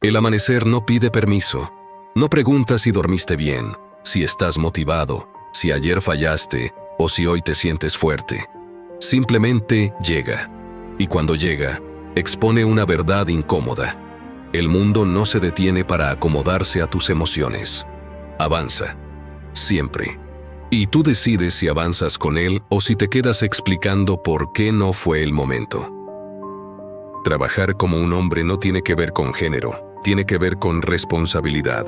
El amanecer no pide permiso. No pregunta si dormiste bien, si estás motivado, si ayer fallaste o si hoy te sientes fuerte. Simplemente llega. Y cuando llega, expone una verdad incómoda. El mundo no se detiene para acomodarse a tus emociones. Avanza. Siempre. Y tú decides si avanzas con él o si te quedas explicando por qué no fue el momento. Trabajar como un hombre no tiene que ver con género, tiene que ver con responsabilidad,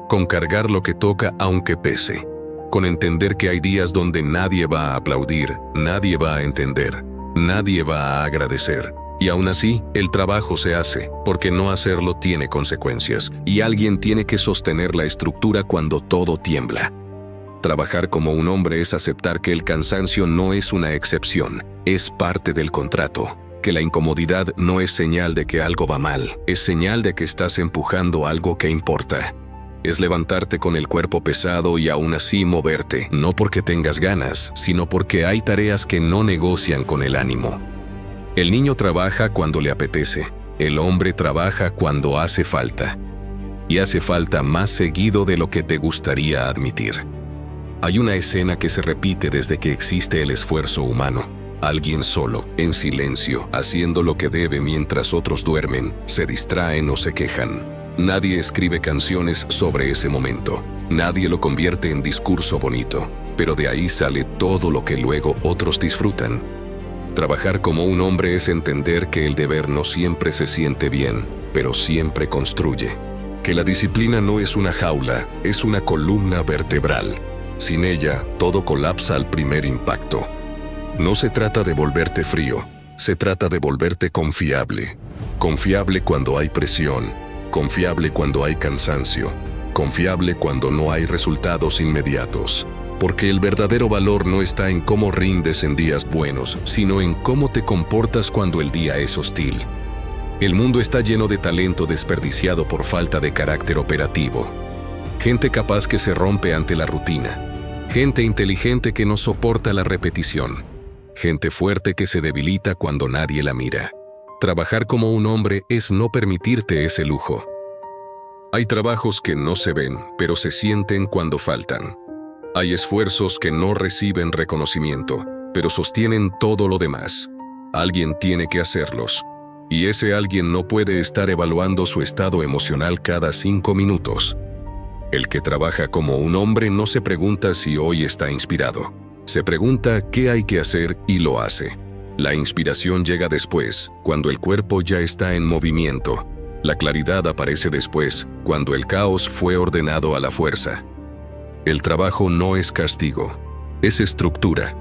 con cargar lo que toca aunque pese, con entender que hay días donde nadie va a aplaudir, nadie va a entender, nadie va a agradecer. Y aún así, el trabajo se hace, porque no hacerlo tiene consecuencias, y alguien tiene que sostener la estructura cuando todo tiembla. Trabajar como un hombre es aceptar que el cansancio no es una excepción, es parte del contrato, que la incomodidad no es señal de que algo va mal, es señal de que estás empujando algo que importa. Es levantarte con el cuerpo pesado y aún así moverte, no porque tengas ganas, sino porque hay tareas que no negocian con el ánimo. El niño trabaja cuando le apetece, el hombre trabaja cuando hace falta. Y hace falta más seguido de lo que te gustaría admitir. Hay una escena que se repite desde que existe el esfuerzo humano. Alguien solo, en silencio, haciendo lo que debe mientras otros duermen, se distraen o se quejan. Nadie escribe canciones sobre ese momento. Nadie lo convierte en discurso bonito. Pero de ahí sale todo lo que luego otros disfrutan. Trabajar como un hombre es entender que el deber no siempre se siente bien, pero siempre construye. Que la disciplina no es una jaula, es una columna vertebral. Sin ella, todo colapsa al primer impacto. No se trata de volverte frío, se trata de volverte confiable. Confiable cuando hay presión, confiable cuando hay cansancio, confiable cuando no hay resultados inmediatos. Porque el verdadero valor no está en cómo rindes en días buenos, sino en cómo te comportas cuando el día es hostil. El mundo está lleno de talento desperdiciado por falta de carácter operativo. Gente capaz que se rompe ante la rutina. Gente inteligente que no soporta la repetición. Gente fuerte que se debilita cuando nadie la mira. Trabajar como un hombre es no permitirte ese lujo. Hay trabajos que no se ven, pero se sienten cuando faltan. Hay esfuerzos que no reciben reconocimiento, pero sostienen todo lo demás. Alguien tiene que hacerlos. Y ese alguien no puede estar evaluando su estado emocional cada 5 minutos. El que trabaja como un hombre no se pregunta si hoy está inspirado. Se pregunta qué hay que hacer y lo hace. La inspiración llega después, cuando el cuerpo ya está en movimiento. La claridad aparece después, cuando el caos fue ordenado a la fuerza. El trabajo no es castigo, es estructura.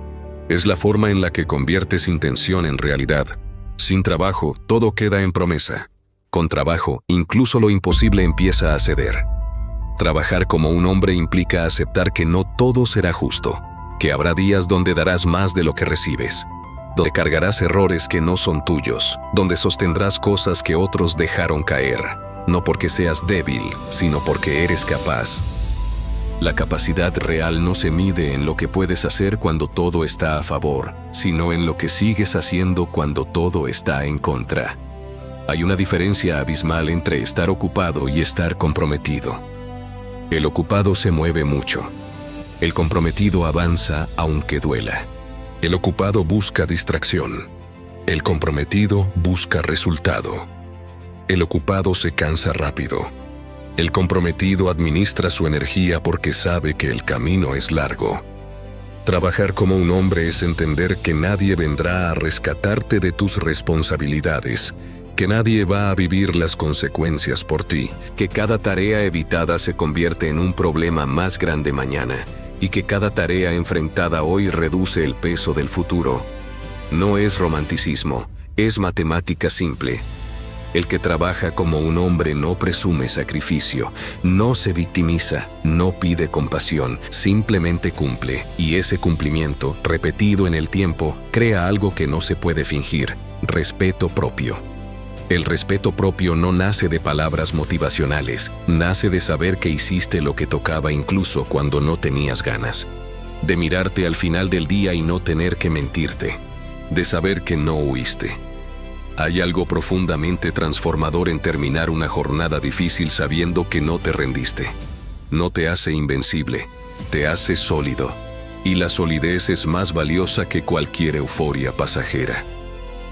Es la forma en la que conviertes intención en realidad. Sin trabajo, todo queda en promesa. Con trabajo, incluso lo imposible empieza a ceder. Trabajar como un hombre implica aceptar que no todo será justo, que habrá días donde darás más de lo que recibes, donde cargarás errores que no son tuyos, donde sostendrás cosas que otros dejaron caer, no porque seas débil, sino porque eres capaz. La capacidad real no se mide en lo que puedes hacer cuando todo está a favor, sino en lo que sigues haciendo cuando todo está en contra. Hay una diferencia abismal entre estar ocupado y estar comprometido. El ocupado se mueve mucho. El comprometido avanza aunque duela. El ocupado busca distracción. El comprometido busca resultado. El ocupado se cansa rápido. El comprometido administra su energía porque sabe que el camino es largo. Trabajar como un hombre es entender que nadie vendrá a rescatarte de tus responsabilidades, que nadie va a vivir las consecuencias por ti, que cada tarea evitada se convierte en un problema más grande mañana, y que cada tarea enfrentada hoy reduce el peso del futuro. No es romanticismo, es matemática simple. El que trabaja como un hombre no presume sacrificio, no se victimiza, no pide compasión, simplemente cumple. Y ese cumplimiento, repetido en el tiempo, crea algo que no se puede fingir: respeto propio. El respeto propio no nace de palabras motivacionales, nace de saber que hiciste lo que tocaba incluso cuando no tenías ganas. De mirarte al final del día y no tener que mentirte. De saber que no huiste. Hay algo profundamente transformador en terminar una jornada difícil sabiendo que no te rendiste. No te hace invencible, te hace sólido. Y la solidez es más valiosa que cualquier euforia pasajera.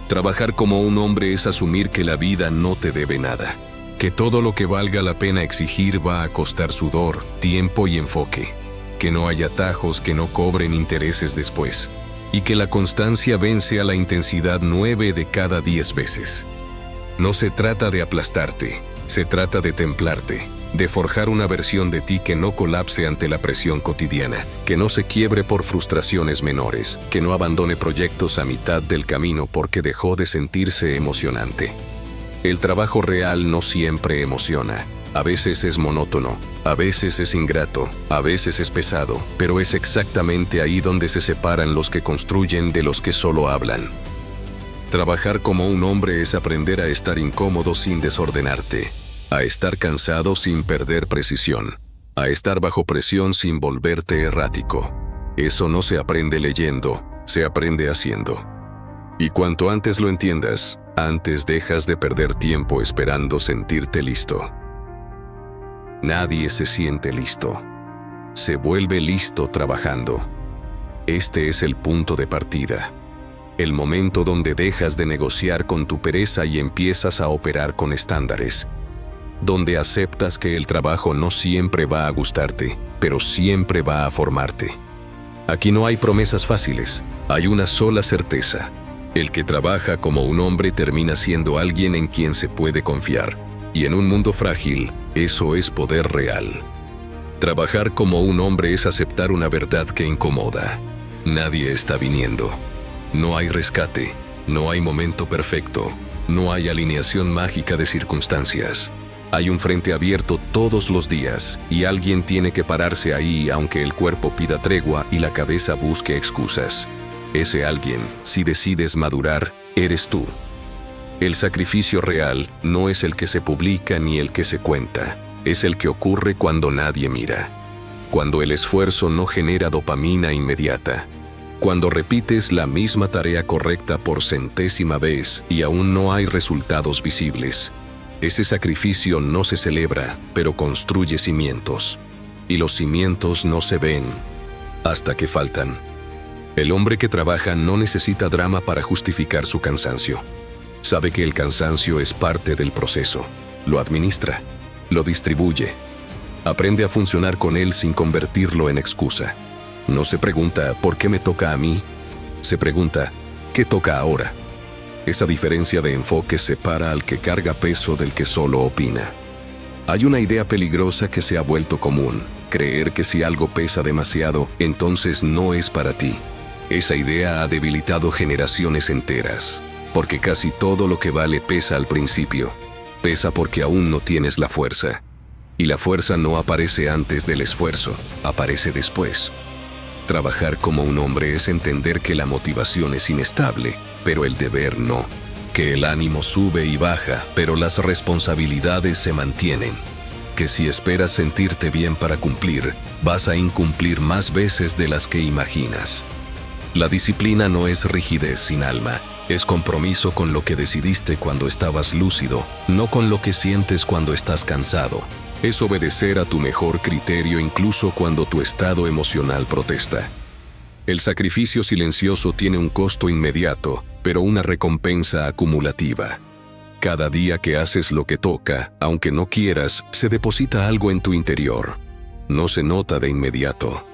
Trabajar como un hombre es asumir que la vida no te debe nada, que todo lo que valga la pena exigir va a costar sudor, tiempo y enfoque, que no hay atajos que no cobren intereses después, y que la constancia vence a la intensidad 9 de cada 10 veces. No se trata de aplastarte, se trata de templarte, de forjar una versión de ti que no colapse ante la presión cotidiana, que no se quiebre por frustraciones menores, que no abandone proyectos a mitad del camino porque dejó de sentirse emocionante. El trabajo real no siempre emociona. A veces es monótono, a veces es ingrato, a veces es pesado, pero es exactamente ahí donde se separan los que construyen de los que solo hablan. Trabajar como un hombre es aprender a estar incómodo sin desordenarte, a estar cansado sin perder precisión, a estar bajo presión sin volverte errático. Eso no se aprende leyendo, se aprende haciendo. Y cuanto antes lo entiendas, antes dejas de perder tiempo esperando sentirte listo. Nadie se siente listo. Se vuelve listo trabajando. Este es el punto de partida. El momento donde dejas de negociar con tu pereza y empiezas a operar con estándares. Donde aceptas que el trabajo no siempre va a gustarte, pero siempre va a formarte. Aquí no hay promesas fáciles, hay una sola certeza. El que trabaja como un hombre termina siendo alguien en quien se puede confiar. Y en un mundo frágil, eso es poder real. Trabajar como un hombre es aceptar una verdad que incomoda. Nadie está viniendo. No hay rescate, no hay momento perfecto, no hay alineación mágica de circunstancias. Hay un frente abierto todos los días y alguien tiene que pararse ahí aunque el cuerpo pida tregua y la cabeza busque excusas. Ese alguien, si decides madurar, eres tú. El sacrificio real no es el que se publica ni el que se cuenta, es el que ocurre cuando nadie mira. Cuando el esfuerzo no genera dopamina inmediata. Cuando repites la misma tarea correcta por centésima vez y aún no hay resultados visibles. Ese sacrificio no se celebra, pero construye cimientos. Y los cimientos no se ven hasta que faltan. El hombre que trabaja no necesita drama para justificar su cansancio. Sabe que el cansancio es parte del proceso. Lo administra, lo distribuye. Aprende a funcionar con él sin convertirlo en excusa. No se pregunta ¿por qué me toca a mí? Se pregunta ¿qué toca ahora? Esa diferencia de enfoque separa al que carga peso del que solo opina. Hay una idea peligrosa que se ha vuelto común, creer que si algo pesa demasiado, entonces no es para ti. Esa idea ha debilitado generaciones enteras, porque casi todo lo que vale pesa al principio. Pesa porque aún no tienes la fuerza. Y la fuerza no aparece antes del esfuerzo, aparece después. Trabajar como un hombre es entender que la motivación es inestable, pero el deber no. Que el ánimo sube y baja, pero las responsabilidades se mantienen. Que si esperas sentirte bien para cumplir, vas a incumplir más veces de las que imaginas. La disciplina no es rigidez sin alma, es compromiso con lo que decidiste cuando estabas lúcido, no con lo que sientes cuando estás cansado. Es obedecer a tu mejor criterio incluso cuando tu estado emocional protesta. El sacrificio silencioso tiene un costo inmediato, pero una recompensa acumulativa. Cada día que haces lo que toca, aunque no quieras, se deposita algo en tu interior. No se nota de inmediato.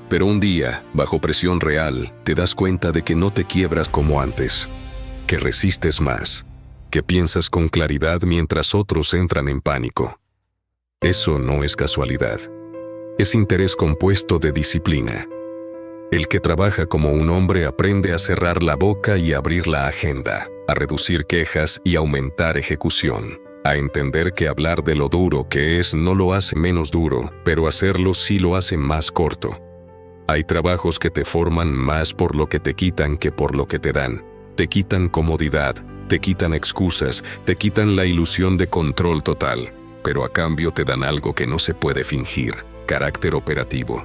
Pero un día, bajo presión real, te das cuenta de que no te quiebras como antes, que resistes más, que piensas con claridad mientras otros entran en pánico. Eso no es casualidad. Es interés compuesto de disciplina. El que trabaja como un hombre aprende a cerrar la boca y abrir la agenda, a reducir quejas y aumentar ejecución, a entender que hablar de lo duro que es no lo hace menos duro, pero hacerlo sí lo hace más corto. Hay trabajos que te forman más por lo que te quitan que por lo que te dan. Te quitan comodidad, te quitan excusas, te quitan la ilusión de control total. Pero a cambio te dan algo que no se puede fingir, carácter operativo.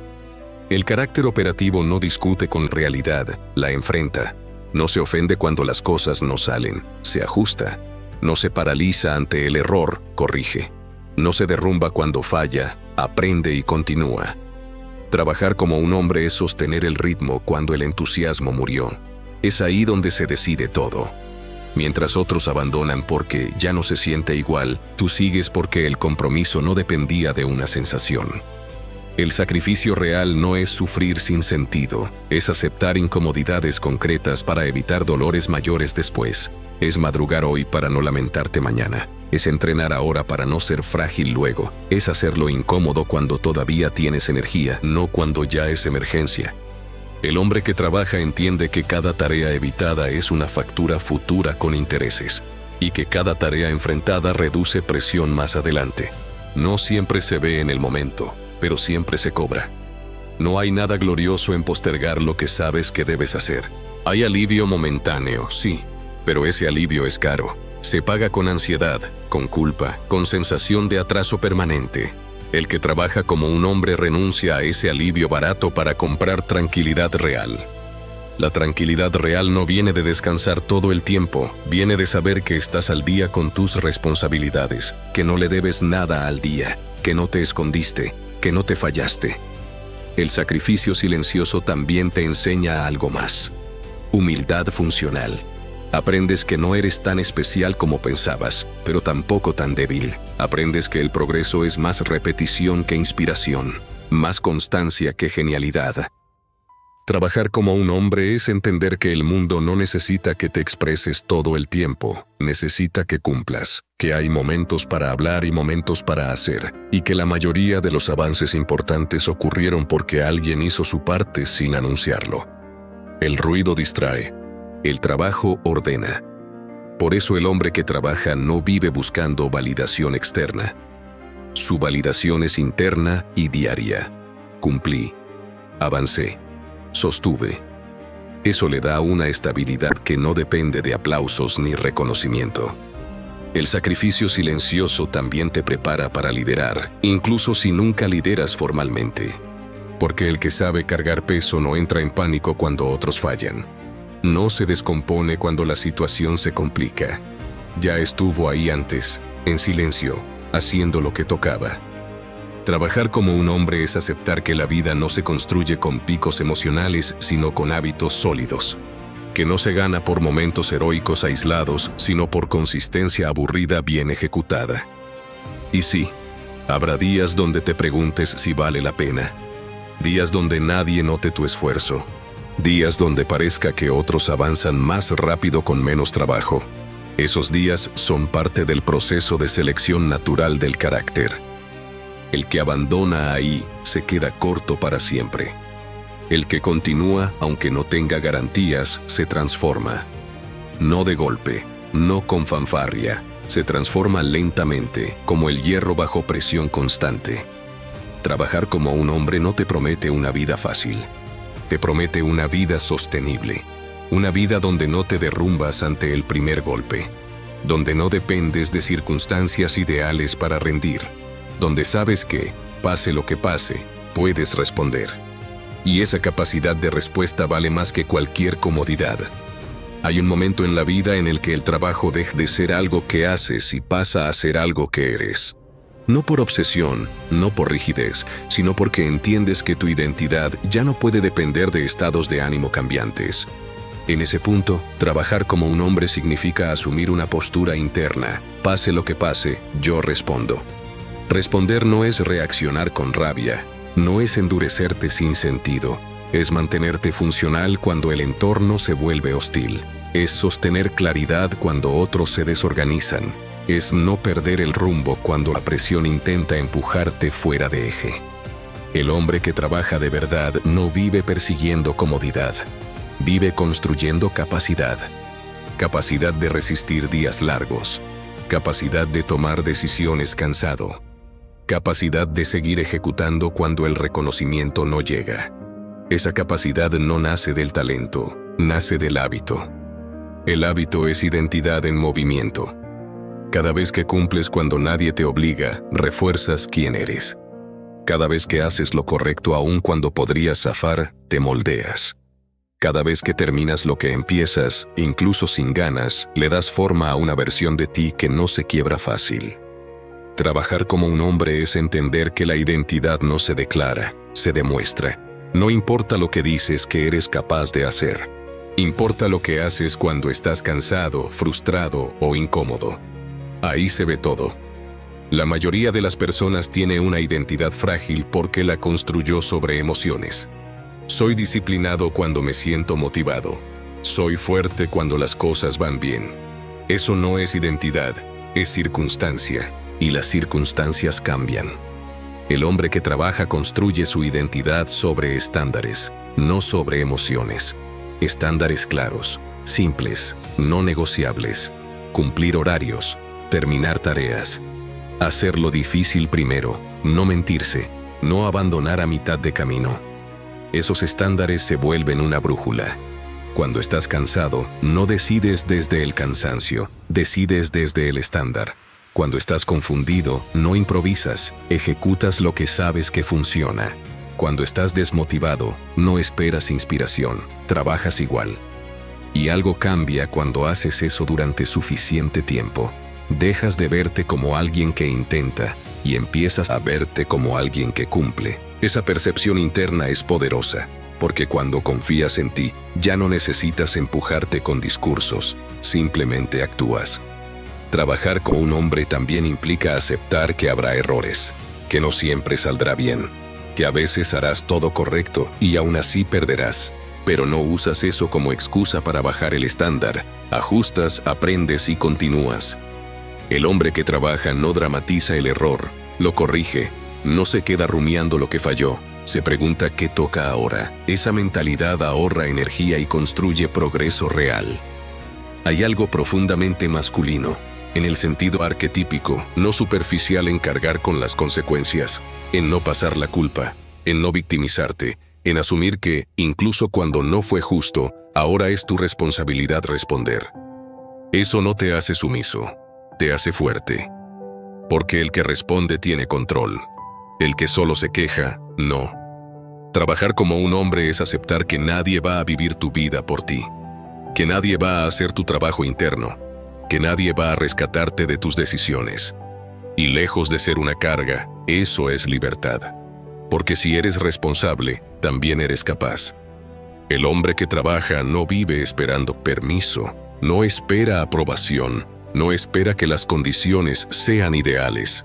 El carácter operativo no discute con realidad, la enfrenta. No se ofende cuando las cosas no salen, se ajusta. No se paraliza ante el error, corrige. No se derrumba cuando falla, aprende y continúa. Trabajar como un hombre es sostener el ritmo cuando el entusiasmo murió. Es ahí donde se decide todo. Mientras otros abandonan porque ya no se siente igual, tú sigues porque el compromiso no dependía de una sensación. El sacrificio real no es sufrir sin sentido, es aceptar incomodidades concretas para evitar dolores mayores después. Es madrugar hoy para no lamentarte mañana. Es entrenar ahora para no ser frágil luego. Es hacerlo incómodo cuando todavía tienes energía, no cuando ya es emergencia. El hombre que trabaja entiende que cada tarea evitada es una factura futura con intereses, y que cada tarea enfrentada reduce presión más adelante. No siempre se ve en el momento, pero siempre se cobra. No hay nada glorioso en postergar lo que sabes que debes hacer. Hay alivio momentáneo, sí, pero ese alivio es caro. Se paga con ansiedad, con culpa, con sensación de atraso permanente. El que trabaja como un hombre renuncia a ese alivio barato para comprar tranquilidad real. La tranquilidad real no viene de descansar todo el tiempo, viene de saber que estás al día con tus responsabilidades, que no le debes nada al día, que no te escondiste, que no te fallaste. El sacrificio silencioso también te enseña algo más. Humildad funcional. Aprendes que no eres tan especial como pensabas, pero tampoco tan débil. Aprendes que el progreso es más repetición que inspiración, más constancia que genialidad. Trabajar como un hombre es entender que el mundo no necesita que te expreses todo el tiempo, necesita que cumplas, que hay momentos para hablar y momentos para hacer, y que la mayoría de los avances importantes ocurrieron porque alguien hizo su parte sin anunciarlo. El ruido distrae. El trabajo ordena. Por eso el hombre que trabaja no vive buscando validación externa. Su validación es interna y diaria. Cumplí. Avancé. Sostuve. Eso le da una estabilidad que no depende de aplausos ni reconocimiento. El sacrificio silencioso también te prepara para liderar, incluso si nunca lideras formalmente. Porque el que sabe cargar peso no entra en pánico cuando otros fallan. No se descompone cuando la situación se complica. Ya estuvo ahí antes, en silencio, haciendo lo que tocaba. Trabajar como un hombre es aceptar que la vida no se construye con picos emocionales, sino con hábitos sólidos. Que no se gana por momentos heroicos aislados, sino por consistencia aburrida bien ejecutada. Y sí, habrá días donde te preguntes si vale la pena. Días donde nadie note tu esfuerzo. Días donde parezca que otros avanzan más rápido con menos trabajo. Esos días son parte del proceso de selección natural del carácter. El que abandona ahí se queda corto para siempre. El que continúa, aunque no tenga garantías, se transforma. No de golpe, no con fanfarria, se transforma lentamente, como el hierro bajo presión constante. Trabajar como un hombre no te promete una vida fácil. Te promete una vida sostenible, una vida donde no te derrumbas ante el primer golpe, donde no dependes de circunstancias ideales para rendir, donde sabes que, pase lo que pase, puedes responder. Y esa capacidad de respuesta vale más que cualquier comodidad. Hay un momento en la vida en el que el trabajo deja de ser algo que haces y pasa a ser algo que eres. No por obsesión, no por rigidez, sino porque entiendes que tu identidad ya no puede depender de estados de ánimo cambiantes. En ese punto, trabajar como un hombre significa asumir una postura interna. Pase lo que pase, yo respondo. Responder no es reaccionar con rabia, no es endurecerte sin sentido, es mantenerte funcional cuando el entorno se vuelve hostil, es sostener claridad cuando otros se desorganizan. Es no perder el rumbo cuando la presión intenta empujarte fuera de eje. El hombre que trabaja de verdad no vive persiguiendo comodidad. Vive construyendo capacidad. Capacidad de resistir días largos. Capacidad de tomar decisiones cansado. Capacidad de seguir ejecutando cuando el reconocimiento no llega. Esa capacidad no nace del talento, nace del hábito. El hábito es identidad en movimiento. Cada vez que cumples cuando nadie te obliga, refuerzas quién eres. Cada vez que haces lo correcto aun cuando podrías zafar, te moldeas. Cada vez que terminas lo que empiezas, incluso sin ganas, le das forma a una versión de ti que no se quiebra fácil. Trabajar como un hombre es entender que la identidad no se declara, se demuestra. No importa lo que dices que eres capaz de hacer. Importa lo que haces cuando estás cansado, frustrado o incómodo. Ahí se ve todo. La mayoría de las personas tiene una identidad frágil porque la construyó sobre emociones. Soy disciplinado cuando me siento motivado. Soy fuerte cuando las cosas van bien. Eso no es identidad, es circunstancia. Y las circunstancias cambian. El hombre que trabaja construye su identidad sobre estándares, no sobre emociones. Estándares claros, simples, no negociables. Cumplir horarios, terminar tareas. Hacerlo difícil primero, no mentirse, no abandonar a mitad de camino. Esos estándares se vuelven una brújula. Cuando estás cansado, no decides desde el cansancio, decides desde el estándar. Cuando estás confundido, no improvisas, ejecutas lo que sabes que funciona. Cuando estás desmotivado, no esperas inspiración, trabajas igual. Y algo cambia cuando haces eso durante suficiente tiempo. Dejas de verte como alguien que intenta y empiezas a verte como alguien que cumple. Esa percepción interna es poderosa, porque cuando confías en ti, ya no necesitas empujarte con discursos, simplemente actúas. Trabajar como un hombre también implica aceptar que habrá errores, que no siempre saldrá bien, que a veces harás todo correcto y aún así perderás. Pero no usas eso como excusa para bajar el estándar. Ajustas, aprendes y continúas. El hombre que trabaja no dramatiza el error, lo corrige, no se queda rumiando lo que falló, se pregunta qué toca ahora. Esa mentalidad ahorra energía y construye progreso real. Hay algo profundamente masculino, en el sentido arquetípico, no superficial en cargar con las consecuencias, en no pasar la culpa, en no victimizarte, en asumir que, incluso cuando no fue justo, ahora es tu responsabilidad responder. Eso no te hace sumiso, te hace fuerte. Porque el que responde tiene control. El que solo se queja, no. Trabajar como un hombre es aceptar que nadie va a vivir tu vida por ti. Que nadie va a hacer tu trabajo interno. Que nadie va a rescatarte de tus decisiones. Y lejos de ser una carga, eso es libertad. Porque si eres responsable, también eres capaz. El hombre que trabaja no vive esperando permiso, no espera aprobación, no espera que las condiciones sean ideales.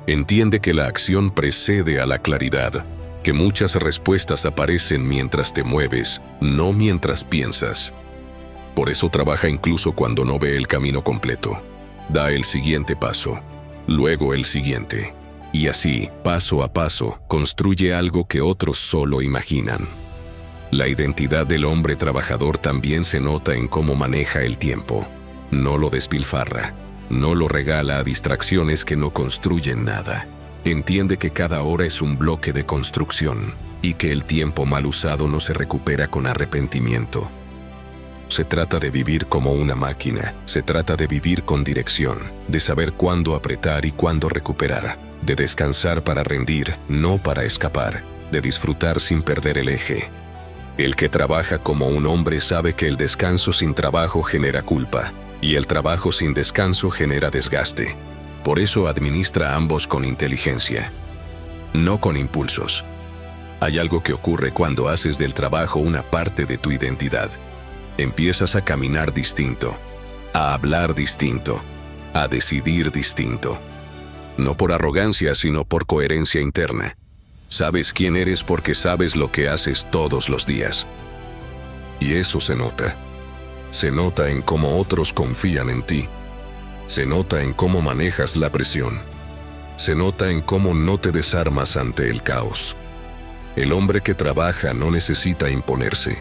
Entiende que la acción precede a la claridad, que muchas respuestas aparecen mientras te mueves, no mientras piensas. Por eso trabaja incluso cuando no ve el camino completo. Da el siguiente paso, luego el siguiente. Y así, paso a paso, construye algo que otros solo imaginan. La identidad del hombre trabajador también se nota en cómo maneja el tiempo. No lo despilfarra, no lo regala a distracciones que no construyen nada. Entiende que cada hora es un bloque de construcción y que el tiempo mal usado no se recupera con arrepentimiento. Se trata de vivir como una máquina, se trata de vivir con dirección, de saber cuándo apretar y cuándo recuperar, de descansar para rendir, no para escapar, de disfrutar sin perder el eje. El que trabaja como un hombre sabe que el descanso sin trabajo genera culpa, y el trabajo sin descanso genera desgaste. Por eso administra ambos con inteligencia, no con impulsos. Hay algo que ocurre cuando haces del trabajo una parte de tu identidad. Empiezas a caminar distinto, a hablar distinto, a decidir distinto. No por arrogancia, sino por coherencia interna. Sabes quién eres porque sabes lo que haces todos los días. Y eso se nota. Se nota en cómo otros confían en ti. Se nota en cómo manejas la presión. Se nota en cómo no te desarmas ante el caos. El hombre que trabaja no necesita imponerse.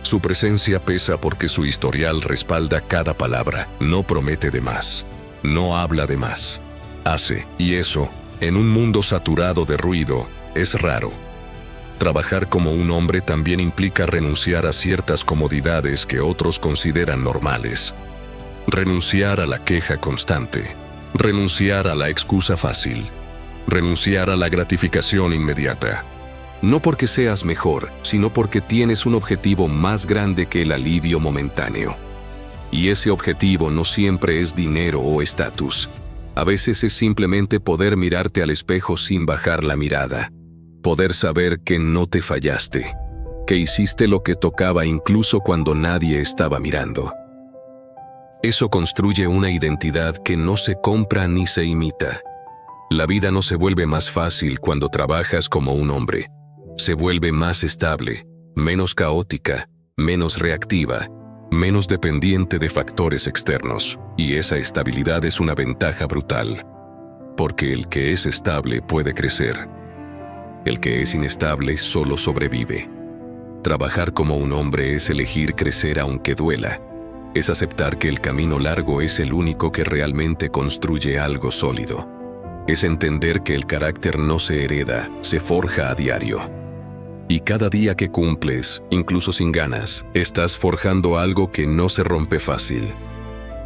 Su presencia pesa porque su historial respalda cada palabra. No promete de más. No habla de más. Hace, y eso, en un mundo saturado de ruido, es raro. Trabajar como un hombre también implica renunciar a ciertas comodidades que otros consideran normales. Renunciar a la queja constante. Renunciar a la excusa fácil. Renunciar a la gratificación inmediata. No porque seas mejor, sino porque tienes un objetivo más grande que el alivio momentáneo. Y ese objetivo no siempre es dinero o estatus. A veces es simplemente poder mirarte al espejo sin bajar la mirada. Poder saber que no te fallaste, que hiciste lo que tocaba incluso cuando nadie estaba mirando. Eso construye una identidad que no se compra ni se imita. La vida no se vuelve más fácil cuando trabajas como un hombre. Se vuelve más estable, menos caótica, menos reactiva, menos dependiente de factores externos, y esa estabilidad es una ventaja brutal. Porque el que es estable puede crecer. El que es inestable solo sobrevive. Trabajar como un hombre es elegir crecer aunque duela. Es aceptar que el camino largo es el único que realmente construye algo sólido. Es entender que el carácter no se hereda, se forja a diario. Y cada día que cumples, incluso sin ganas, estás forjando algo que no se rompe fácil.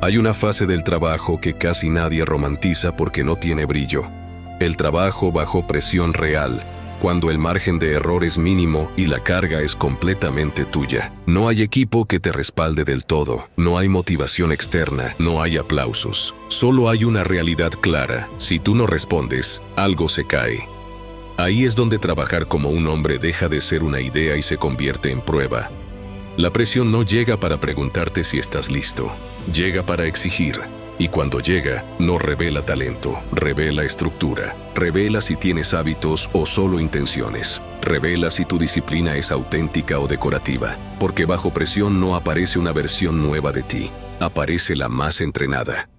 Hay una fase del trabajo que casi nadie romantiza porque no tiene brillo. El trabajo bajo presión real, cuando el margen de error es mínimo y la carga es completamente tuya. No hay equipo que te respalde del todo, no hay motivación externa, no hay aplausos. Solo hay una realidad clara: si tú no respondes, algo se cae. Ahí es donde trabajar como un hombre deja de ser una idea y se convierte en prueba. La presión no llega para preguntarte si estás listo, llega para exigir. Y cuando llega, no revela talento, revela estructura, revela si tienes hábitos o solo intenciones, revela si tu disciplina es auténtica o decorativa, porque bajo presión no aparece una versión nueva de ti, aparece la más entrenada.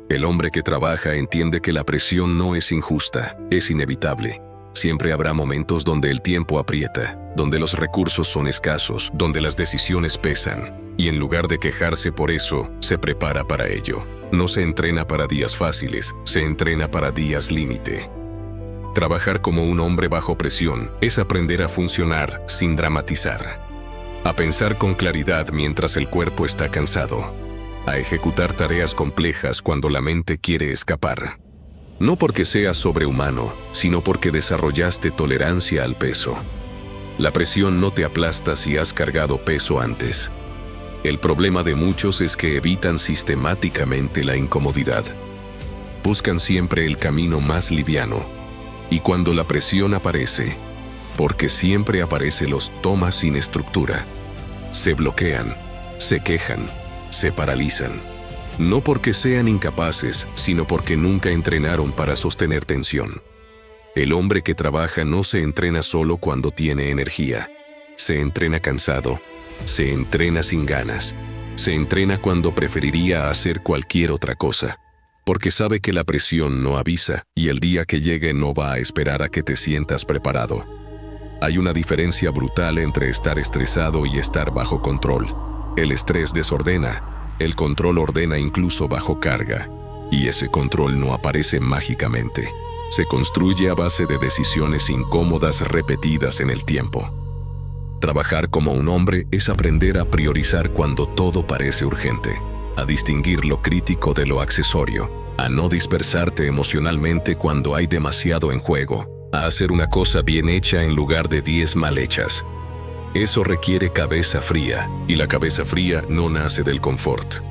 El hombre que trabaja entiende que la presión no es injusta, es inevitable. Siempre habrá momentos donde el tiempo aprieta, donde los recursos son escasos, donde las decisiones pesan, y en lugar de quejarse por eso, se prepara para ello. No se entrena para días fáciles, se entrena para días límite. Trabajar como un hombre bajo presión es aprender a funcionar sin dramatizar, a pensar con claridad mientras el cuerpo está cansado, a ejecutar tareas complejas cuando la mente quiere escapar. No porque seas sobrehumano, sino porque desarrollaste tolerancia al peso. La presión no te aplasta si has cargado peso antes. El problema de muchos es que evitan sistemáticamente la incomodidad. Buscan siempre el camino más liviano. Y cuando la presión aparece, porque siempre aparece, los toma sin estructura. Se bloquean, se quejan, se paralizan. No porque sean incapaces, sino porque nunca entrenaron para sostener tensión. El hombre que trabaja no se entrena solo cuando tiene energía. Se entrena cansado, se entrena sin ganas, se entrena cuando preferiría hacer cualquier otra cosa. Porque sabe que la presión no avisa y el día que llegue no va a esperar a que te sientas preparado. Hay una diferencia brutal entre estar estresado y estar bajo control. El estrés desordena. El control ordena incluso bajo carga, y ese control no aparece mágicamente. Se construye a base de decisiones incómodas repetidas en el tiempo. Trabajar como un hombre es aprender a priorizar cuando todo parece urgente, a distinguir lo crítico de lo accesorio, a no dispersarte emocionalmente cuando hay demasiado en juego, a hacer una cosa bien hecha en lugar de 10 mal hechas. Eso requiere cabeza fría, y la cabeza fría no nace del confort.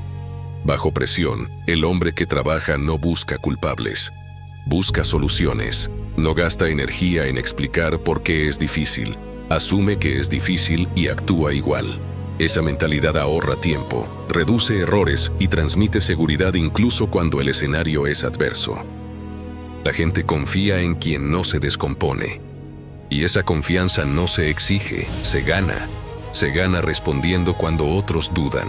Bajo presión, el hombre que trabaja no busca culpables. Busca soluciones. No gasta energía en explicar por qué es difícil. Asume que es difícil y actúa igual. Esa mentalidad ahorra tiempo, reduce errores y transmite seguridad incluso cuando el escenario es adverso. La gente confía en quien no se descompone. Y esa confianza no se exige, se gana. Se gana respondiendo cuando otros dudan.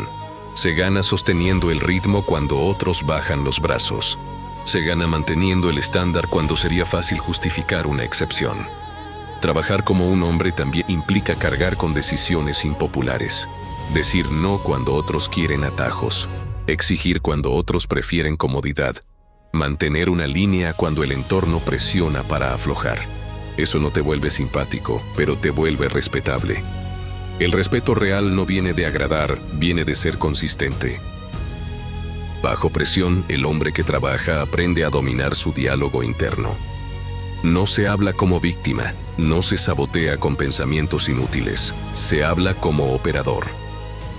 Se gana sosteniendo el ritmo cuando otros bajan los brazos. Se gana manteniendo el estándar cuando sería fácil justificar una excepción. Trabajar como un hombre también implica cargar con decisiones impopulares. Decir no cuando otros quieren atajos. Exigir cuando otros prefieren comodidad. Mantener una línea cuando el entorno presiona para aflojar. Eso no te vuelve simpático, pero te vuelve respetable. El respeto real no viene de agradar, viene de ser consistente. Bajo presión, el hombre que trabaja aprende a dominar su diálogo interno. No se habla como víctima, no se sabotea con pensamientos inútiles, se habla como operador.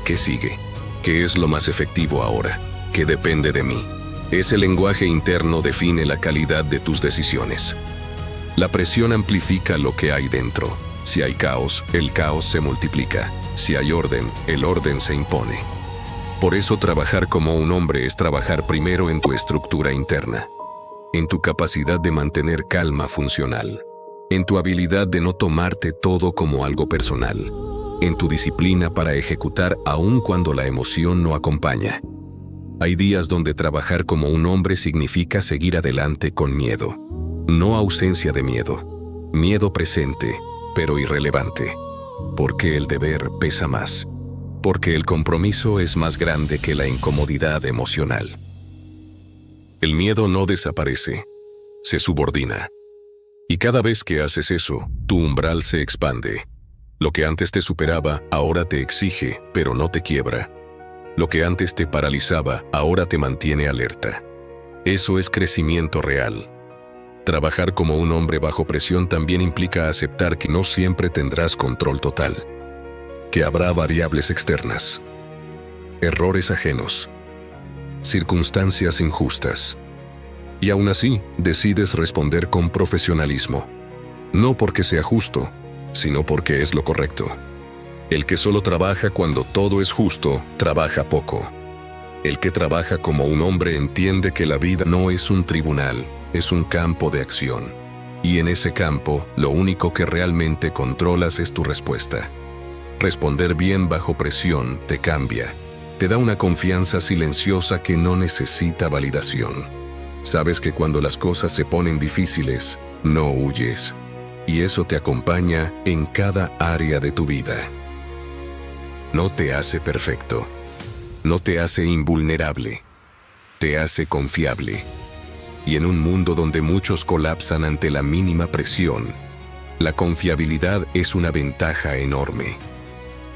¿Qué sigue? ¿Qué es lo más efectivo ahora? ¿Qué depende de mí? Ese lenguaje interno define la calidad de tus decisiones. La presión amplifica lo que hay dentro. Si hay caos, el caos se multiplica. Si hay orden, el orden se impone. Por eso trabajar como un hombre es trabajar primero en tu estructura interna, en tu capacidad de mantener calma funcional, en tu habilidad de no tomarte todo como algo personal, en tu disciplina para ejecutar aun cuando la emoción no acompaña. Hay días donde trabajar como un hombre significa seguir adelante con miedo. No ausencia de miedo. Miedo presente, pero irrelevante. Porque el deber pesa más. Porque el compromiso es más grande que la incomodidad emocional. El miedo no desaparece, se subordina. Y cada vez que haces eso, tu umbral se expande. Lo que antes te superaba, ahora te exige, pero no te quiebra. Lo que antes te paralizaba, ahora te mantiene alerta. Eso es crecimiento real. Trabajar como un hombre bajo presión también implica aceptar que no siempre tendrás control total. Que habrá variables externas, errores ajenos, circunstancias injustas. Y aún así, decides responder con profesionalismo. No porque sea justo, sino porque es lo correcto. El que solo trabaja cuando todo es justo, trabaja poco. El que trabaja como un hombre entiende que la vida no es un tribunal, es un campo de acción. Y en ese campo, lo único que realmente controlas es tu respuesta. Responder bien bajo presión te cambia. Te da una confianza silenciosa que no necesita validación. Sabes que cuando las cosas se ponen difíciles, no huyes. Y eso te acompaña en cada área de tu vida. No te hace perfecto. No te hace invulnerable. Te hace confiable. Y en un mundo donde muchos colapsan ante la mínima presión, la confiabilidad es una ventaja enorme.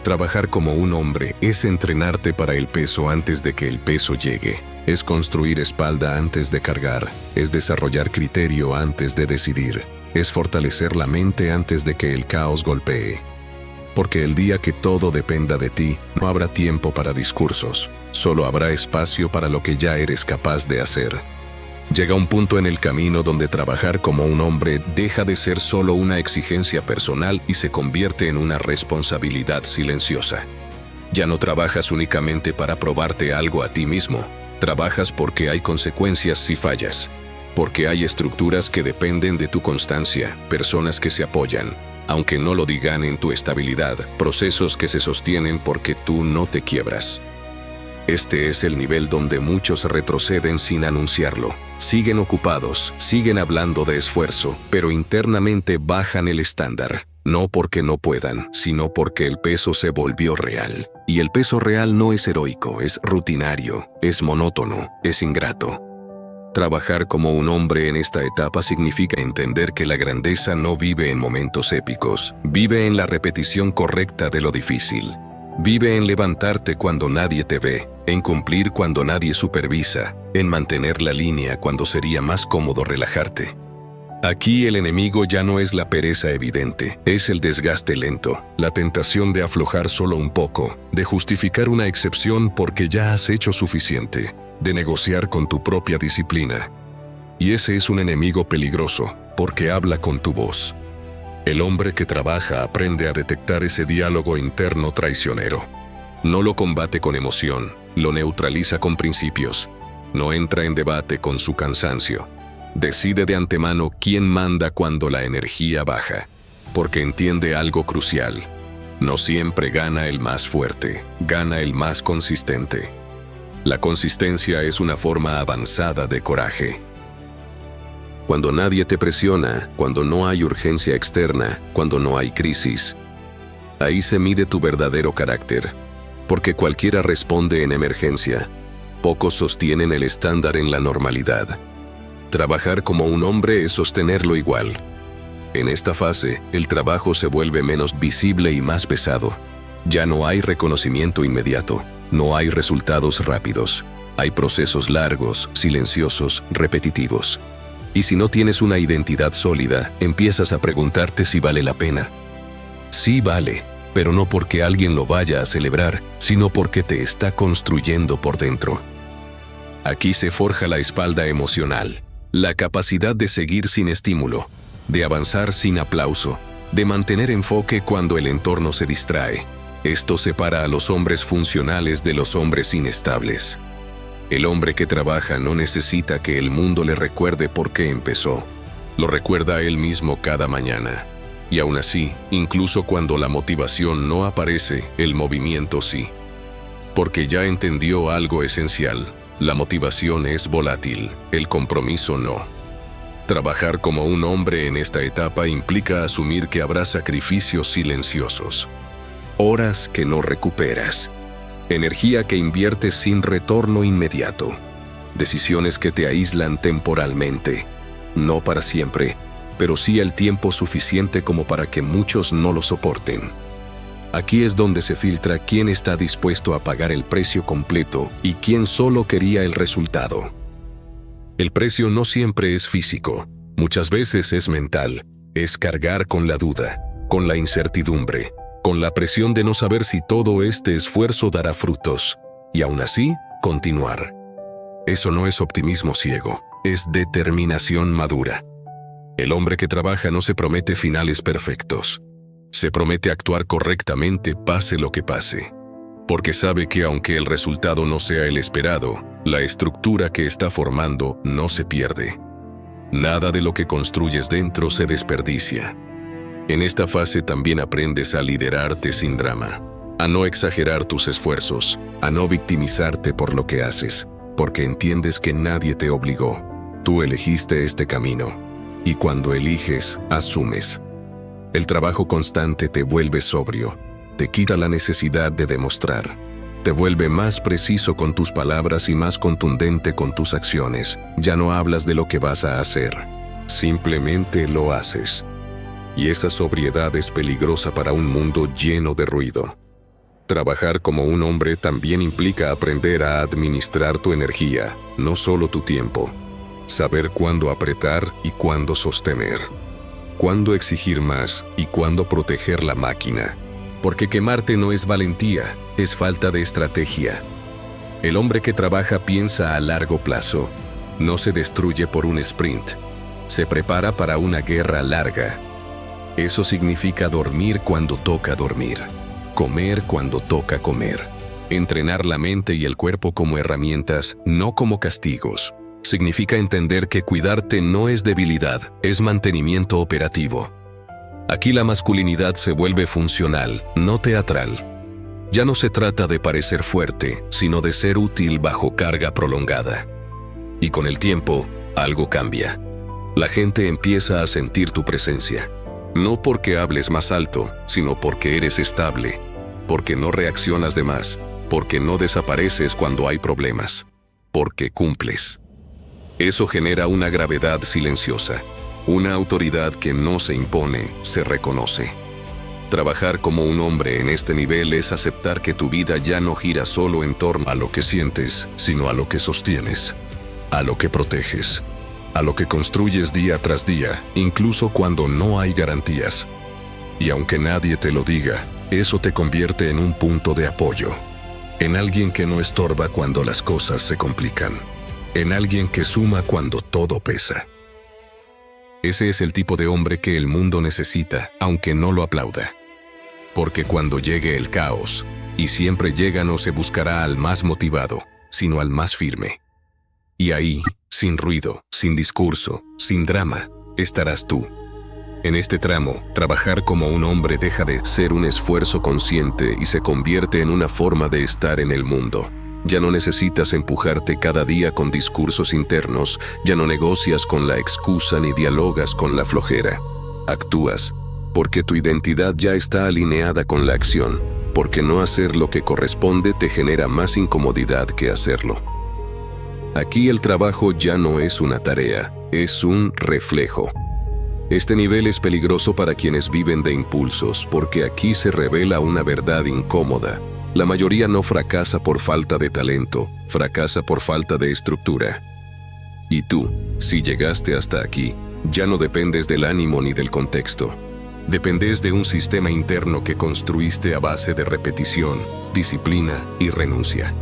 Trabajar como un hombre es entrenarte para el peso antes de que el peso llegue. Es construir espalda antes de cargar. Es desarrollar criterio antes de decidir. Es fortalecer la mente antes de que el caos golpee. Porque el día que todo dependa de ti, no habrá tiempo para discursos. Solo habrá espacio para lo que ya eres capaz de hacer. Llega un punto en el camino donde trabajar como un hombre deja de ser solo una exigencia personal y se convierte en una responsabilidad silenciosa. Ya no trabajas únicamente para probarte algo a ti mismo. Trabajas porque hay consecuencias si fallas. Porque hay estructuras que dependen de tu constancia, personas que se apoyan, aunque no lo digan, en tu estabilidad, procesos que se sostienen porque tú no te quiebras. Este es el nivel donde muchos retroceden sin anunciarlo. Siguen ocupados, siguen hablando de esfuerzo, pero internamente bajan el estándar. No porque no puedan, sino porque el peso se volvió real. Y el peso real no es heroico, es rutinario, es monótono, es ingrato. Trabajar como un hombre en esta etapa significa entender que la grandeza no vive en momentos épicos, vive en la repetición correcta de lo difícil. Vive en levantarte cuando nadie te ve, en cumplir cuando nadie supervisa, en mantener la línea cuando sería más cómodo relajarte. Aquí el enemigo ya no es la pereza evidente, es el desgaste lento, la tentación de aflojar solo un poco, de justificar una excepción porque ya has hecho suficiente, de negociar con tu propia disciplina. Y ese es un enemigo peligroso, porque habla con tu voz. El hombre que trabaja aprende a detectar ese diálogo interno traicionero. No lo combate con emoción, lo neutraliza con principios. No entra en debate con su cansancio. Decide de antemano quién manda cuando la energía baja, porque entiende algo crucial. No siempre gana el más fuerte, gana el más consistente. La consistencia es una forma avanzada de coraje. Cuando nadie te presiona, cuando no hay urgencia externa, cuando no hay crisis, ahí se mide tu verdadero carácter. Porque cualquiera responde en emergencia. Pocos sostienen el estándar en la normalidad. Trabajar como un hombre es sostenerlo igual. En esta fase, el trabajo se vuelve menos visible y más pesado. Ya no hay reconocimiento inmediato, no hay resultados rápidos. Hay procesos largos, silenciosos, repetitivos. Y si no tienes una identidad sólida, empiezas a preguntarte si vale la pena. Sí vale, pero no porque alguien lo vaya a celebrar, sino porque te está construyendo por dentro. Aquí se forja la espalda emocional, la capacidad de seguir sin estímulo, de avanzar sin aplauso, de mantener enfoque cuando el entorno se distrae. Esto separa a los hombres funcionales de los hombres inestables. El hombre que trabaja no necesita que el mundo le recuerde por qué empezó. Lo recuerda a él mismo cada mañana. Y aún así, incluso cuando la motivación no aparece, el movimiento sí. Porque ya entendió algo esencial. La motivación es volátil, el compromiso no. Trabajar como un hombre en esta etapa implica asumir que habrá sacrificios silenciosos. Horas que no recuperas. Energía que inviertes sin retorno inmediato. Decisiones que te aíslan temporalmente. No para siempre, pero sí el tiempo suficiente como para que muchos no lo soporten. Aquí es donde se filtra quién está dispuesto a pagar el precio completo y quién solo quería el resultado. El precio no siempre es físico, muchas veces es mental, es cargar con la duda, con la incertidumbre, con la presión de no saber si todo este esfuerzo dará frutos, y aún así, continuar. Eso no es optimismo ciego, es determinación madura. El hombre que trabaja no se promete finales perfectos. Se promete actuar correctamente pase lo que pase. Porque sabe que aunque el resultado no sea el esperado, la estructura que está formando no se pierde. Nada de lo que construyes dentro se desperdicia. En esta fase también aprendes a liderarte sin drama, a no exagerar tus esfuerzos, a no victimizarte por lo que haces, porque entiendes que nadie te obligó. Tú elegiste este camino, y cuando eliges, asumes. El trabajo constante te vuelve sobrio, te quita la necesidad de demostrar, te vuelve más preciso con tus palabras y más contundente con tus acciones. Ya no hablas de lo que vas a hacer, simplemente lo haces. Y esa sobriedad es peligrosa para un mundo lleno de ruido. Trabajar como un hombre también implica aprender a administrar tu energía, no solo tu tiempo. Saber cuándo apretar y cuándo sostener. Cuándo exigir más y cuándo proteger la máquina. Porque quemarte no es valentía, es falta de estrategia. El hombre que trabaja piensa a largo plazo. No se destruye por un sprint. Se prepara para una guerra larga. Eso significa dormir cuando toca dormir, comer cuando toca comer, entrenar la mente y el cuerpo como herramientas, no como castigos. Significa entender que cuidarte no es debilidad, es mantenimiento operativo. Aquí la masculinidad se vuelve funcional, no teatral. Ya no se trata de parecer fuerte, sino de ser útil bajo carga prolongada. Y con el tiempo, algo cambia. La gente empieza a sentir tu presencia. No porque hables más alto, sino porque eres estable, porque no reaccionas de más, porque no desapareces cuando hay problemas, porque cumples. Eso genera una gravedad silenciosa, una autoridad que no se impone, se reconoce. Trabajar como un hombre en este nivel es aceptar que tu vida ya no gira solo en torno a lo que sientes, sino a lo que sostienes, a lo que proteges, a lo que construyes día tras día, incluso cuando no hay garantías. Y aunque nadie te lo diga, eso te convierte en un punto de apoyo, en alguien que no estorba cuando las cosas se complican, en alguien que suma cuando todo pesa. Ese es el tipo de hombre que el mundo necesita, aunque no lo aplauda. Porque cuando llegue el caos, y siempre llega, no se buscará al más motivado, sino al más firme. Y ahí, sin ruido, sin discurso, sin drama, estarás tú. En este tramo, trabajar como un hombre deja de ser un esfuerzo consciente y se convierte en una forma de estar en el mundo. Ya no necesitas empujarte cada día con discursos internos, ya no negocias con la excusa ni dialogas con la flojera. Actúas, porque tu identidad ya está alineada con la acción, porque no hacer lo que corresponde te genera más incomodidad que hacerlo. Aquí el trabajo ya no es una tarea, es un reflejo. Este nivel es peligroso para quienes viven de impulsos, porque aquí se revela una verdad incómoda. La mayoría no fracasa por falta de talento, fracasa por falta de estructura. Y tú, si llegaste hasta aquí, ya no dependes del ánimo ni del contexto. Dependes de un sistema interno que construiste a base de repetición, disciplina y renuncia.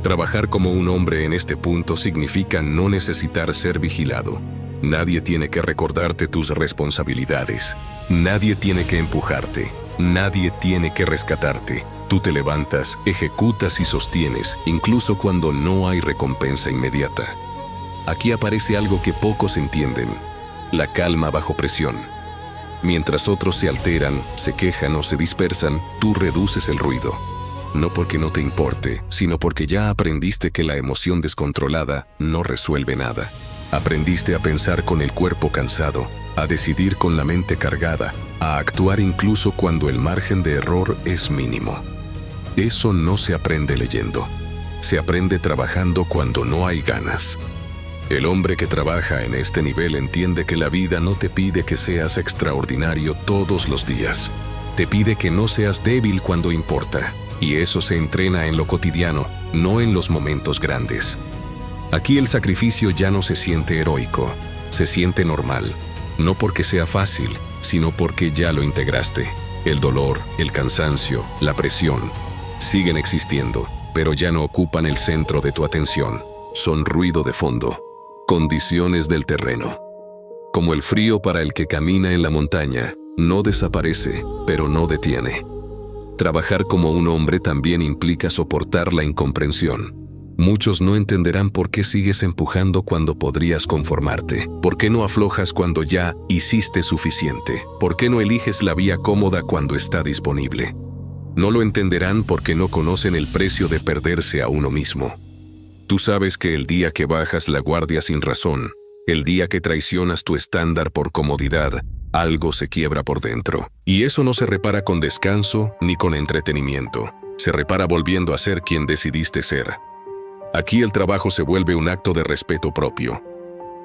Trabajar como un hombre en este punto significa no necesitar ser vigilado. Nadie tiene que recordarte tus responsabilidades. Nadie tiene que empujarte. Nadie tiene que rescatarte. Tú te levantas, ejecutas y sostienes, incluso cuando no hay recompensa inmediata. Aquí aparece algo que pocos entienden: la calma bajo presión. Mientras otros se alteran, se quejan o se dispersan, tú reduces el ruido. No porque no te importe, sino porque ya aprendiste que la emoción descontrolada no resuelve nada. Aprendiste a pensar con el cuerpo cansado, a decidir con la mente cargada, a actuar incluso cuando el margen de error es mínimo. Eso no se aprende leyendo. Se aprende trabajando cuando no hay ganas. El hombre que trabaja en este nivel entiende que la vida no te pide que seas extraordinario todos los días. Te pide que no seas débil cuando importa. Y eso se entrena en lo cotidiano, no en los momentos grandes. Aquí el sacrificio ya no se siente heroico, se siente normal. No porque sea fácil, sino porque ya lo integraste. El dolor, el cansancio, la presión siguen existiendo, pero ya no ocupan el centro de tu atención. Son ruido de fondo, condiciones del terreno. Como el frío para el que camina en la montaña, no desaparece, pero no detiene. Trabajar como un hombre también implica soportar la incomprensión. Muchos no entenderán por qué sigues empujando cuando podrías conformarte. ¿Por qué no aflojas cuando ya hiciste suficiente? ¿Por qué no eliges la vía cómoda cuando está disponible? No lo entenderán porque no conocen el precio de perderse a uno mismo. Tú sabes que el día que bajas la guardia sin razón, el día que traicionas tu estándar por comodidad, algo se quiebra por dentro. Y eso no se repara con descanso ni con entretenimiento. Se repara volviendo a ser quien decidiste ser. Aquí el trabajo se vuelve un acto de respeto propio.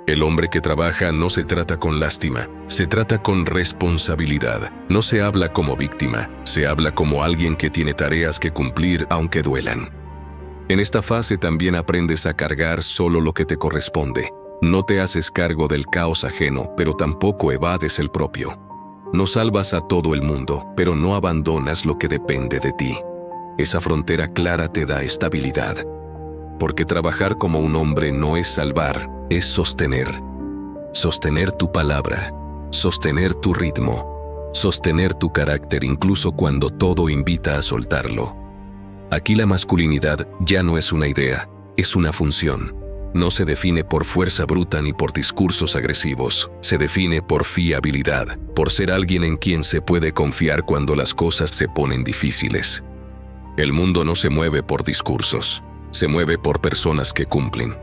El hombre que trabaja no se trata con lástima, se trata con responsabilidad. No se habla como víctima, se habla como alguien que tiene tareas que cumplir aunque duelan. En esta fase también aprendes a cargar solo lo que te corresponde. No te haces cargo del caos ajeno, pero tampoco evades el propio. No salvas a todo el mundo, pero no abandonas lo que depende de ti. Esa frontera clara te da estabilidad. Porque trabajar como un hombre no es salvar, es sostener. Sostener tu palabra, sostener tu ritmo, sostener tu carácter incluso cuando todo invita a soltarlo. Aquí la masculinidad ya no es una idea, es una función. No se define por fuerza bruta ni por discursos agresivos. Se define por fiabilidad, por ser alguien en quien se puede confiar cuando las cosas se ponen difíciles. El mundo no se mueve por discursos, se mueve por personas que cumplen.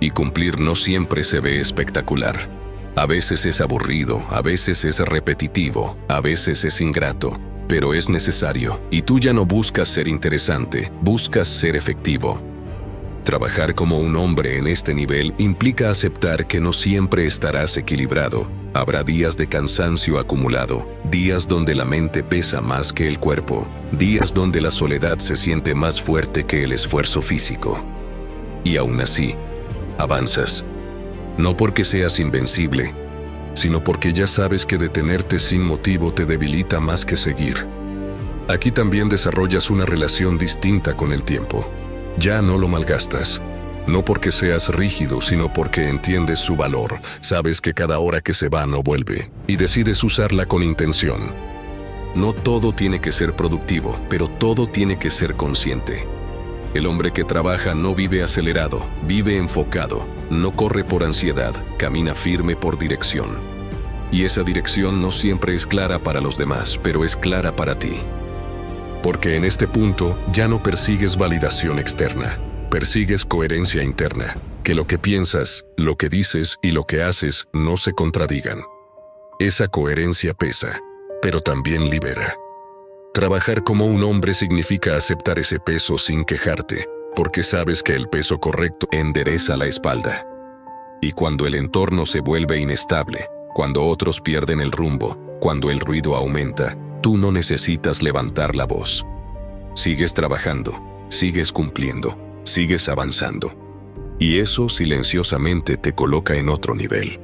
Y cumplir no siempre se ve espectacular. A veces es aburrido, a veces es repetitivo, a veces es ingrato, pero es necesario. Y tú ya no buscas ser interesante, buscas ser efectivo. Trabajar como un hombre en este nivel implica aceptar que no siempre estarás equilibrado. Habrá días de cansancio acumulado, días donde la mente pesa más que el cuerpo, días donde la soledad se siente más fuerte que el esfuerzo físico. Y aún así, avanzas. No porque seas invencible, sino porque ya sabes que detenerte sin motivo te debilita más que seguir. Aquí también desarrollas una relación distinta con el tiempo. Ya no lo malgastas. No porque seas rígido, sino porque entiendes su valor. Sabes que cada hora que se va no vuelve, y decides usarla con intención. No todo tiene que ser productivo, pero todo tiene que ser consciente. El hombre que trabaja no vive acelerado, vive enfocado, no corre por ansiedad, camina firme por dirección. Y esa dirección no siempre es clara para los demás, pero es clara para ti. Porque en este punto ya no persigues validación externa, persigues coherencia interna, que lo que piensas, lo que dices y lo que haces no se contradigan. Esa coherencia pesa, pero también libera. Trabajar como un hombre significa aceptar ese peso sin quejarte, porque sabes que el peso correcto endereza la espalda. Y cuando el entorno se vuelve inestable, cuando otros pierden el rumbo, cuando el ruido aumenta, tú no necesitas levantar la voz. Sigues trabajando, sigues cumpliendo, sigues avanzando. Y eso silenciosamente te coloca en otro nivel.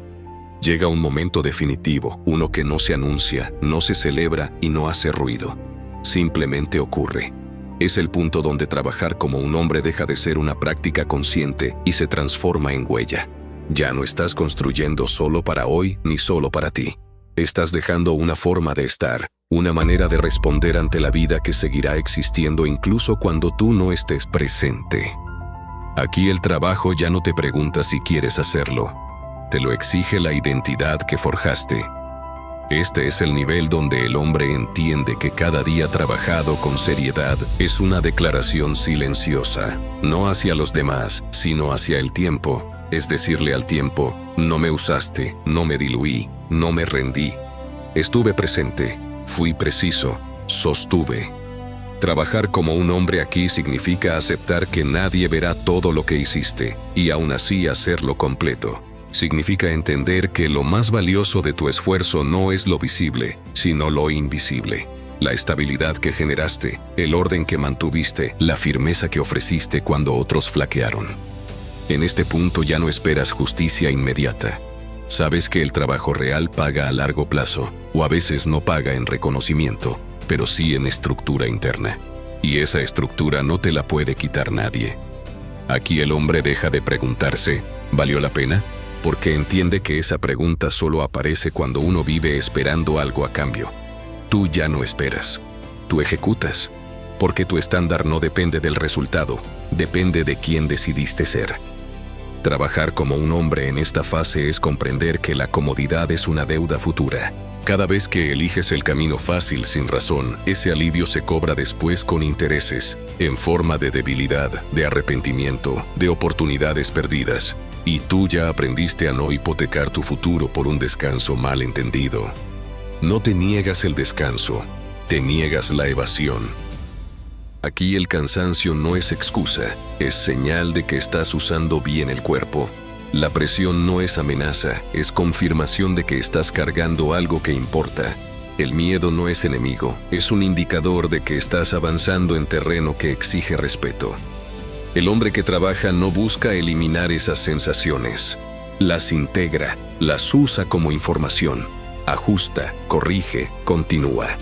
Llega un momento definitivo, uno que no se anuncia, no se celebra y no hace ruido. Simplemente ocurre. Es el punto donde trabajar como un hombre deja de ser una práctica consciente y se transforma en huella. Ya no estás construyendo solo para hoy ni solo para ti. Estás dejando una forma de estar, una manera de responder ante la vida que seguirá existiendo incluso cuando tú no estés presente. Aquí el trabajo ya no te pregunta si quieres hacerlo. Te lo exige la identidad que forjaste. Este es el nivel donde el hombre entiende que cada día trabajado con seriedad es una declaración silenciosa, no hacia los demás, sino hacia el tiempo. Es decirle al tiempo, no me usaste, no me diluí, no me rendí. Estuve presente, fui preciso, sostuve. Trabajar como un hombre aquí significa aceptar que nadie verá todo lo que hiciste, y aún así hacerlo completo. Significa entender que lo más valioso de tu esfuerzo no es lo visible, sino lo invisible. La estabilidad que generaste, el orden que mantuviste, la firmeza que ofreciste cuando otros flaquearon. En este punto ya no esperas justicia inmediata. Sabes que el trabajo real paga a largo plazo, o a veces no paga en reconocimiento, pero sí en estructura interna. Y esa estructura no te la puede quitar nadie. Aquí el hombre deja de preguntarse, ¿valió la pena? Porque entiende que esa pregunta solo aparece cuando uno vive esperando algo a cambio. Tú ya no esperas, tú ejecutas, porque tu estándar no depende del resultado, depende de quién decidiste ser. Trabajar como un hombre en esta fase es comprender que la comodidad es una deuda futura. Cada vez que eliges el camino fácil sin razón, ese alivio se cobra después con intereses, en forma de debilidad, de arrepentimiento, de oportunidades perdidas. Y tú ya aprendiste a no hipotecar tu futuro por un descanso mal entendido. No te niegas el descanso, te niegas la evasión. Aquí el cansancio no es excusa, es señal de que estás usando bien el cuerpo. La presión no es amenaza, es confirmación de que estás cargando algo que importa. El miedo no es enemigo, es un indicador de que estás avanzando en terreno que exige respeto. El hombre que trabaja no busca eliminar esas sensaciones. Las integra, las usa como información, ajusta, corrige, continúa.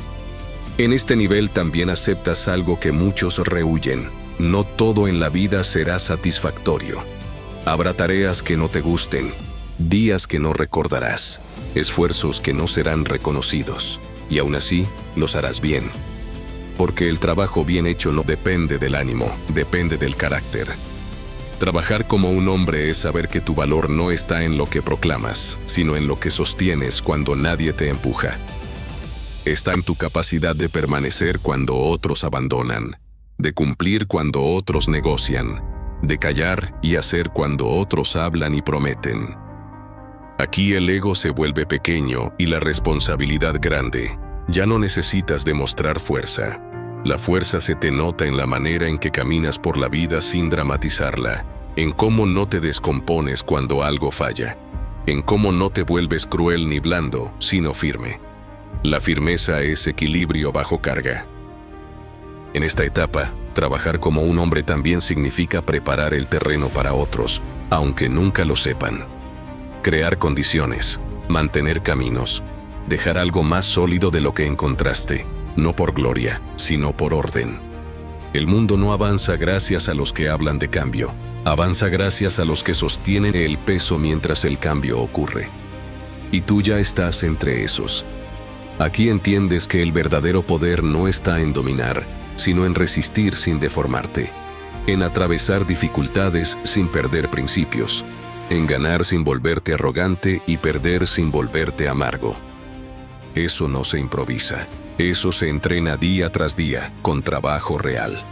En este nivel también aceptas algo que muchos rehúyen. No todo en la vida será satisfactorio. Habrá tareas que no te gusten, días que no recordarás, esfuerzos que no serán reconocidos, y aún así los harás bien. Porque el trabajo bien hecho no depende del ánimo, depende del carácter. Trabajar como un hombre es saber que tu valor no está en lo que proclamas, sino en lo que sostienes cuando nadie te empuja. Está en tu capacidad de permanecer cuando otros abandonan, de cumplir cuando otros negocian, de callar y hacer cuando otros hablan y prometen. Aquí el ego se vuelve pequeño y la responsabilidad grande. Ya no necesitas demostrar fuerza. La fuerza se te nota en la manera en que caminas por la vida sin dramatizarla, en cómo no te descompones cuando algo falla, en cómo no te vuelves cruel ni blando, sino firme. La firmeza es equilibrio bajo carga. En esta etapa, trabajar como un hombre también significa preparar el terreno para otros, aunque nunca lo sepan. Crear condiciones, mantener caminos, dejar algo más sólido de lo que encontraste, no por gloria, sino por orden. El mundo no avanza gracias a los que hablan de cambio, avanza gracias a los que sostienen el peso mientras el cambio ocurre. Y tú ya estás entre esos. Aquí entiendes que el verdadero poder no está en dominar, sino en resistir sin deformarte, en atravesar dificultades sin perder principios, en ganar sin volverte arrogante y perder sin volverte amargo. Eso no se improvisa, eso se entrena día tras día, con trabajo real.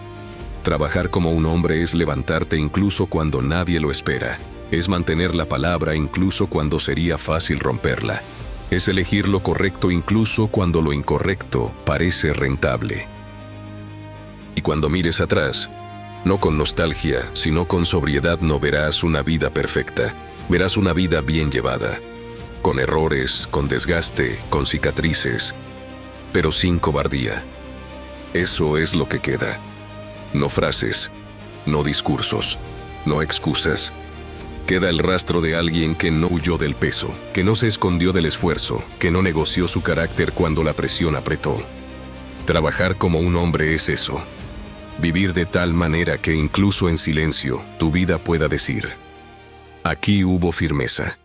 Trabajar como un hombre es levantarte incluso cuando nadie lo espera, es mantener la palabra incluso cuando sería fácil romperla, es elegir lo correcto incluso cuando lo incorrecto parece rentable. Y cuando mires atrás, no con nostalgia, sino con sobriedad, no verás una vida perfecta, verás una vida bien llevada, con errores, con desgaste, con cicatrices, pero sin cobardía. Eso es lo que queda. No frases, no discursos, no excusas, Queda el rastro de alguien que no huyó del peso, que no se escondió del esfuerzo, que no negoció su carácter cuando la presión apretó. Trabajar como un hombre es eso. Vivir de tal manera que incluso en silencio tu vida pueda decir: aquí hubo firmeza.